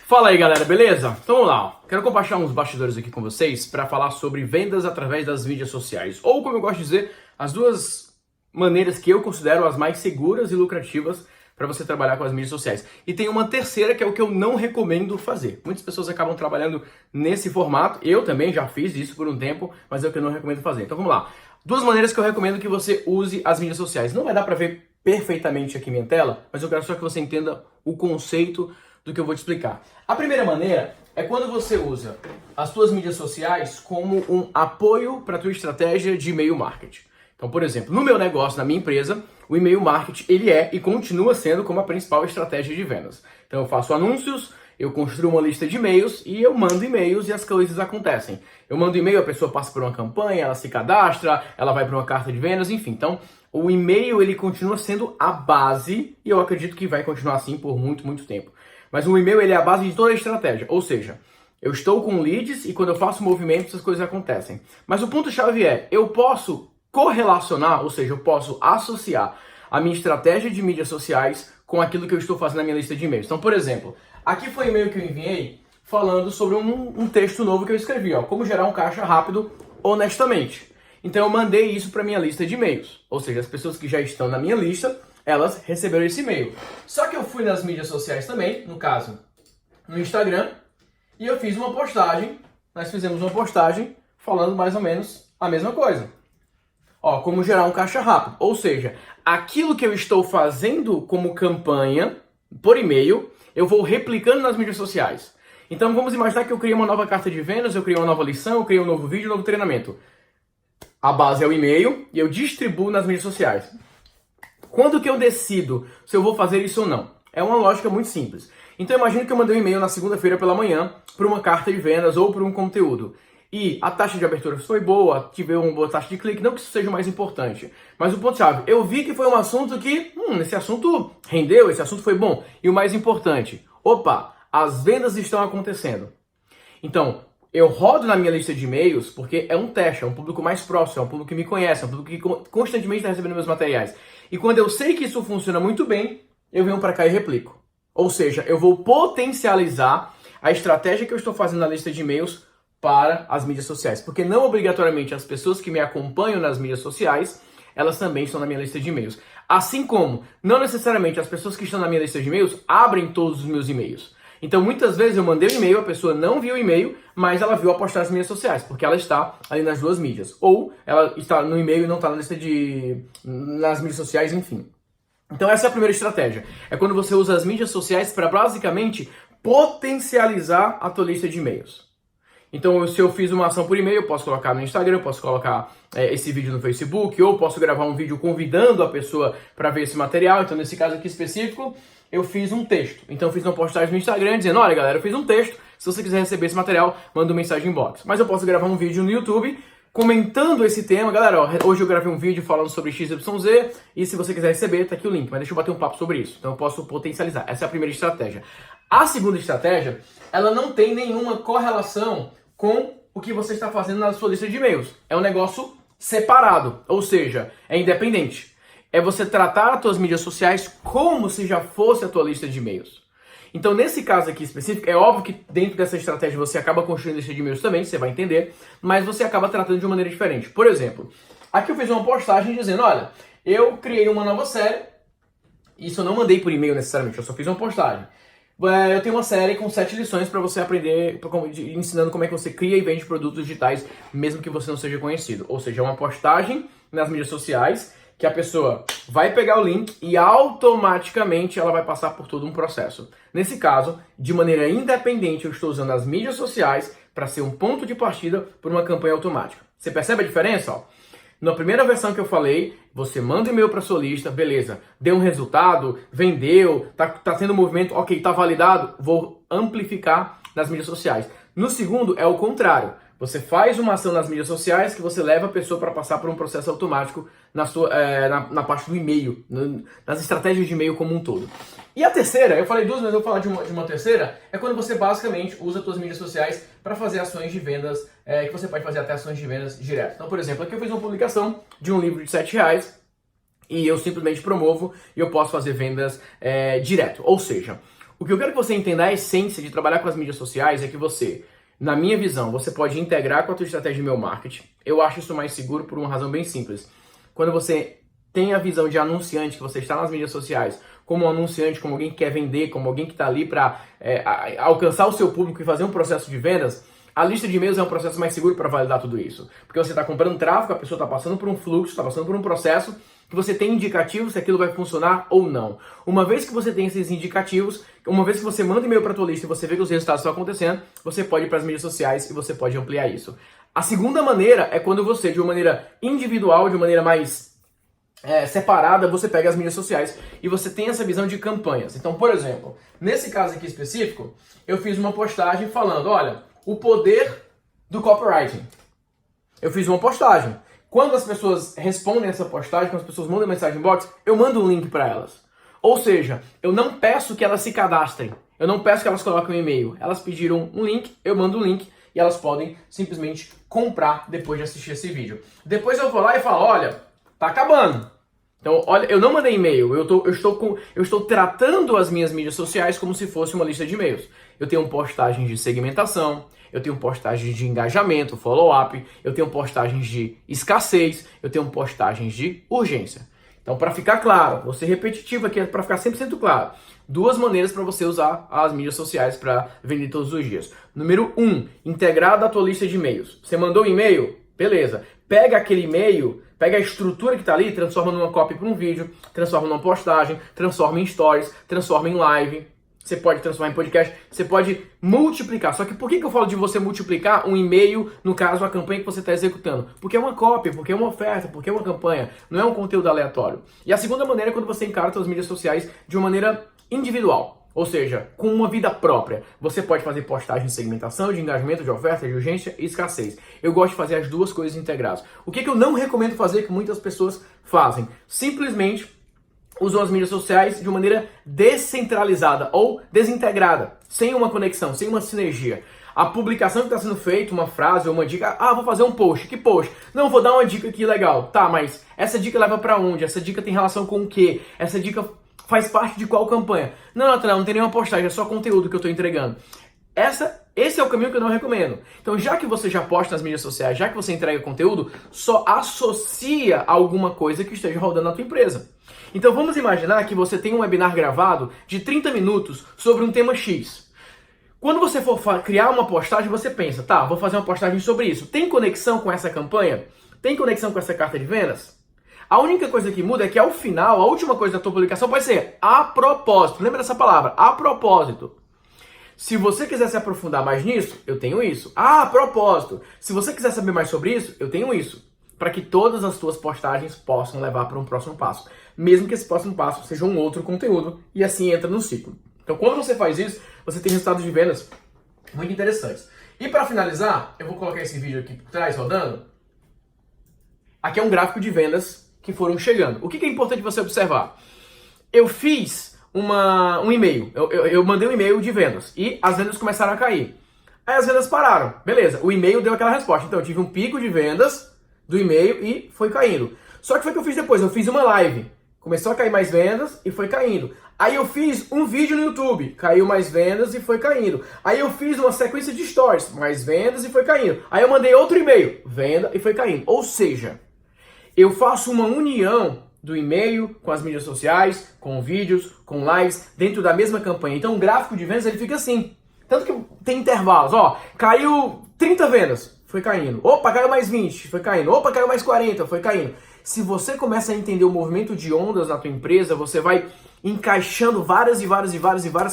Fala aí galera, beleza? Então vamos lá, ó. Quero compartilhar uns bastidores aqui com vocês para falar sobre vendas através das mídias sociais, ou como eu gosto de dizer, as duas maneiras que eu considero as mais seguras e lucrativas para você trabalhar com as mídias sociais. E tem uma terceira que é o que eu não recomendo fazer. Muitas pessoas acabam trabalhando nesse formato, eu também já fiz isso por um tempo, mas é o que eu não recomendo fazer. Então vamos lá, duas maneiras que eu recomendo que você use as mídias sociais. Não vai dar para ver perfeitamente aqui minha tela, mas eu quero só que você entenda o conceito do que eu vou te explicar. A primeira maneira é quando você usa as suas mídias sociais como um apoio para a tua estratégia de e-mail marketing. Então, por exemplo, no meu negócio, na minha empresa, o e-mail marketing ele é e continua sendo como a principal estratégia de vendas. Então eu faço anúncios, eu construo uma lista de e-mails e eu mando e-mails e as coisas acontecem. Eu mando e-mail, a pessoa passa por uma campanha, ela se cadastra, ela vai para uma carta de vendas, enfim. Então, o e-mail ele continua sendo a base e eu acredito que vai continuar assim por muito, muito tempo. Mas o e-mail ele é a base de toda a estratégia, ou seja, eu estou com leads e quando eu faço movimentos as coisas acontecem. Mas o ponto-chave é, eu posso correlacionar, ou seja, eu posso associar a minha estratégia de mídias sociais com aquilo que eu estou fazendo na minha lista de e-mails. Então, por exemplo, aqui foi um e-mail que eu enviei falando sobre um texto novo que eu escrevi, ó, como gerar um caixa rápido honestamente. Então eu mandei isso para minha lista de e-mails, ou seja, as pessoas que já estão na minha lista, elas receberam esse e-mail. Só que eu fui nas mídias sociais também, no caso, no Instagram, e eu fiz uma postagem, nós fizemos uma postagem falando mais ou menos a mesma coisa. Ó, como gerar um caixa rápido. Ou seja, aquilo que eu estou fazendo como campanha, por e-mail, eu vou replicando nas mídias sociais. Então vamos imaginar que eu criei uma nova carta de vendas, eu criei uma nova lição, eu criei um novo vídeo, um novo treinamento. A base é o e-mail e eu distribuo nas mídias sociais. Quando que eu decido se eu vou fazer isso ou não? É uma lógica muito simples. Então imagine que eu mandei um e-mail na segunda-feira pela manhã para uma carta de vendas ou para um conteúdo. E a taxa de abertura foi boa, tive uma boa taxa de clique, não que isso seja o mais importante. Mas o ponto-chave, eu vi que foi um assunto que, esse assunto rendeu, esse assunto foi bom. E o mais importante, opa, as vendas estão acontecendo. Então, eu rodo na minha lista de e-mails porque é um teste, é um público mais próximo, é um público que me conhece, é um público que constantemente está recebendo meus materiais. E quando eu sei que isso funciona muito bem, eu venho para cá e replico. Ou seja, eu vou potencializar a estratégia que eu estou fazendo na lista de e-mails para as mídias sociais. Porque não obrigatoriamente as pessoas que me acompanham nas mídias sociais, elas também estão na minha lista de e-mails. Assim como, não necessariamente as pessoas que estão na minha lista de e-mails abrem todos os meus e-mails. Então, muitas vezes eu mandei um e-mail, a pessoa não viu o e-mail, mas ela viu a postagem nas mídias sociais, porque ela está ali nas duas mídias. Ou ela está no e-mail e não está na lista nas mídias sociais, enfim. Então, essa é a primeira estratégia. É quando você usa as mídias sociais para basicamente potencializar a tua lista de e-mails. Então, se eu fiz uma ação por e-mail, eu posso colocar no Instagram, eu posso colocar esse vídeo no Facebook, ou posso gravar um vídeo convidando a pessoa para ver esse material. Então, nesse caso aqui específico, eu fiz um texto. Então, eu fiz uma postagem no Instagram dizendo, olha galera, eu fiz um texto, se você quiser receber esse material, manda uma mensagem inbox. Mas eu posso gravar um vídeo no YouTube comentando esse tema. Galera, ó, hoje eu gravei um vídeo falando sobre XYZ e se você quiser receber, tá aqui o link. Mas deixa eu bater um papo sobre isso. Então, eu posso potencializar. Essa é a primeira estratégia. A segunda estratégia, ela não tem nenhuma correlação com o que você está fazendo na sua lista de e-mails. É um negócio separado, ou seja, é independente. É você tratar as tuas mídias sociais como se já fosse a tua lista de e-mails. Então, nesse caso aqui específico, é óbvio que dentro dessa estratégia você acaba construindo lista de e-mails também, você vai entender, mas você acaba tratando de uma maneira diferente. Por exemplo, aqui eu fiz uma postagem dizendo, olha, eu criei uma nova série, isso eu não mandei por e-mail necessariamente, eu só fiz uma postagem. Eu tenho uma série com 7 lições para você aprender, ensinando como é que você cria e vende produtos digitais, mesmo que você não seja conhecido. Ou seja, é uma postagem nas mídias sociais, que a pessoa vai pegar o link e automaticamente ela vai passar por todo um processo. Nesse caso, de maneira independente, eu estou usando as mídias sociais para ser um ponto de partida por uma campanha automática. Você percebe a diferença? Ó? Na primeira versão que eu falei, você manda e-mail para sua lista, beleza, deu um resultado, vendeu, tá tendo movimento, ok, tá validado, vou amplificar nas mídias sociais. No segundo é o contrário. Você faz uma ação nas mídias sociais que você leva a pessoa para passar por um processo automático na parte do e-mail, nas estratégias de e-mail como um todo. E a terceira, eu falei duas, mas eu vou falar de uma terceira, é quando você basicamente usa as suas mídias sociais para fazer ações de vendas, que você pode fazer até ações de vendas direto. Então, por exemplo, aqui eu fiz uma publicação de um livro de R$7 e eu simplesmente promovo e eu posso fazer vendas direto. Ou seja, O que eu quero que você entenda, a essência de trabalhar com as mídias sociais é que você, na minha visão, você pode integrar com a tua estratégia de e-mail marketing. Eu acho isso mais seguro por uma razão bem simples. Quando você tem a visão de anunciante, que você está nas mídias sociais, como um anunciante, como alguém que quer vender, como alguém que está ali para alcançar o seu público e fazer um processo de vendas, a lista de e-mails é um processo mais seguro para validar tudo isso. Porque você está comprando tráfego, a pessoa está passando por um fluxo, está passando por um processo, que você tem indicativos se aquilo vai funcionar ou não. Uma vez que você tem esses indicativos, uma vez que você manda e-mail para a tua lista e você vê que os resultados estão acontecendo, você pode ir para as mídias sociais e você pode ampliar isso. A segunda maneira é quando você, de uma maneira individual, de uma maneira mais separada, você pega as mídias sociais e você tem essa visão de campanhas. Então, por exemplo, nesse caso aqui específico, eu fiz uma postagem falando, olha, o poder do copywriting. Eu fiz uma postagem. Quando as pessoas respondem essa postagem, quando as pessoas mandam mensagem inbox, eu mando um link para elas. Ou seja, eu não peço que elas se cadastrem. Eu não peço que elas coloquem um e-mail. Elas pediram um link, eu mando um link e elas podem simplesmente comprar depois de assistir esse vídeo. Depois eu vou lá e falo, olha, tá acabando. Então, olha, eu não mandei e-mail, eu estou tratando as minhas mídias sociais como se fosse uma lista de e-mails. Eu tenho postagens de segmentação, eu tenho postagens de engajamento, follow-up, eu tenho postagens de escassez, eu tenho postagens de urgência. Então, para ficar claro, vou ser repetitivo aqui, para ficar 100% claro, duas maneiras para você usar as mídias sociais para vender todos os dias. Número 1, integrar da tua lista de e-mails. Você mandou um e-mail? Beleza. Pega aquele e-mail, pega a estrutura que está ali, transforma numa copy para um vídeo, transforma numa postagem, transforma em stories, transforma em live. Você pode transformar em podcast, você pode multiplicar. Só que por que eu falo de você multiplicar um e-mail, no caso, a campanha que você está executando? Porque é uma cópia, porque é uma oferta, porque é uma campanha, não é um conteúdo aleatório. E a segunda maneira é quando você encara suas mídias sociais de uma maneira individual. Ou seja, com uma vida própria. Você pode fazer postagem de segmentação, de engajamento, de oferta, de urgência e escassez. Eu gosto de fazer as duas coisas integradas. O que eu não recomendo fazer, que muitas pessoas fazem? Simplesmente usam as mídias sociais de uma maneira descentralizada ou desintegrada, sem uma conexão, sem uma sinergia. A publicação que está sendo feita, uma frase ou uma dica, vou fazer um post. Que post? Não, vou dar uma dica aqui legal. Tá, mas essa dica leva para onde? Essa dica tem relação com o quê? Essa dica faz parte de qual campanha? Não tem nenhuma postagem, é só conteúdo que eu estou entregando. Esse é o caminho que eu não recomendo. Então, já que você já posta nas mídias sociais, já que você entrega conteúdo, só associa alguma coisa que esteja rodando na tua empresa. Então, vamos imaginar que você tem um webinar gravado de 30 minutos sobre um tema X. Quando você for criar uma postagem, você pensa, tá, vou fazer uma postagem sobre isso. Tem conexão com essa campanha? Tem conexão com essa carta de vendas? A única coisa que muda é que ao final, a última coisa da tua publicação pode ser a propósito. Lembra dessa palavra? A propósito. Se você quiser se aprofundar mais nisso, eu tenho isso. A propósito. Se você quiser saber mais sobre isso, eu tenho isso. Para que todas as tuas postagens possam levar para um próximo passo. Mesmo que esse próximo passo seja um outro conteúdo e assim entra no ciclo. Então, quando você faz isso, você tem resultados de vendas muito interessantes. E para finalizar, eu vou colocar esse vídeo aqui por trás rodando. Aqui é um gráfico de vendas que foram chegando. O que é importante você observar? Eu fiz um e-mail, eu mandei um e-mail de vendas e as vendas começaram a cair. Aí as vendas pararam, beleza, o e-mail deu aquela resposta. Então eu tive um pico de vendas do e-mail e foi caindo. Só que foi o que eu fiz depois, eu fiz uma live, começou a cair mais vendas e foi caindo. Aí eu fiz um vídeo no YouTube, caiu mais vendas e foi caindo. Aí eu fiz uma sequência de stories, mais vendas e foi caindo. Aí eu mandei outro e-mail, venda e foi caindo. Ou seja, eu faço uma união do e-mail com as mídias sociais, com vídeos, com lives, dentro da mesma campanha. Então o gráfico de vendas ele fica assim. Tanto que tem intervalos, caiu 30 vendas, foi caindo. Opa, caiu mais 20, foi caindo. Opa, caiu mais 40, foi caindo. Se você começa a entender o movimento de ondas na tua empresa, você vai encaixando várias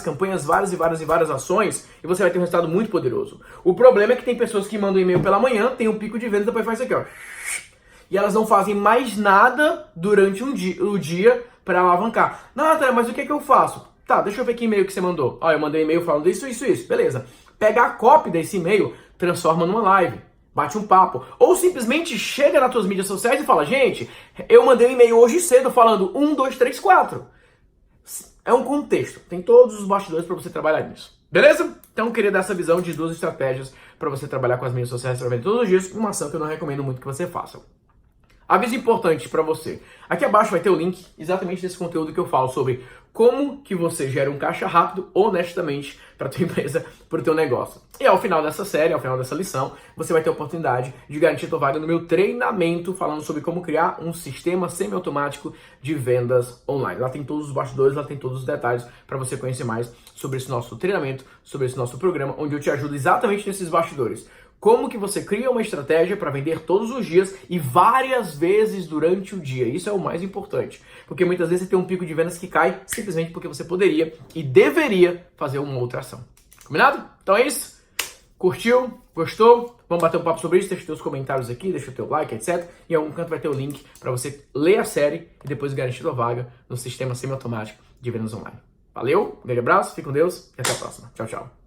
campanhas, várias ações, e você vai ter um resultado muito poderoso. O problema é que tem pessoas que mandam e-mail pela manhã, tem um pico de vendas, depois faz isso aqui, e elas não fazem mais nada durante o dia para alavancar. Natália, mas o que eu faço? Tá, deixa eu ver que e-mail que você mandou. Eu mandei um e-mail falando isso. Beleza. Pega a cópia desse e-mail, transforma numa live, bate um papo. Ou simplesmente chega nas tuas mídias sociais e fala, gente, eu mandei um e-mail hoje cedo falando 1, 2, 3, 4. É um contexto. Tem todos os bastidores para você trabalhar nisso. Beleza? Então eu queria dar essa visão de duas estratégias para você trabalhar com as mídias sociais todos os dias. Uma ação que eu não recomendo muito que você faça. Aviso importante para você. Aqui abaixo vai ter o link exatamente desse conteúdo que eu falo sobre como que você gera um caixa rápido, honestamente, para tua empresa, para o teu negócio. E ao final dessa série, ao final dessa lição, você vai ter a oportunidade de garantir a tua vaga no meu treinamento falando sobre como criar um sistema semiautomático de vendas online. Lá tem todos os bastidores, lá tem todos os detalhes para você conhecer mais sobre esse nosso treinamento, sobre esse nosso programa, onde eu te ajudo exatamente nesses bastidores. Como que você cria uma estratégia para vender todos os dias e várias vezes durante o dia. Isso é o mais importante. Porque muitas vezes você tem um pico de vendas que cai simplesmente porque você poderia e deveria fazer uma outra ação. Combinado? Então é isso. Curtiu? Gostou? Vamos bater um papo sobre isso? Deixa os teus comentários aqui, deixa o teu like, etc. Em algum canto vai ter o link para você ler a série e depois garantir sua vaga no sistema semiautomático de vendas online. Valeu, um grande abraço, fique com Deus e até a próxima. Tchau, tchau.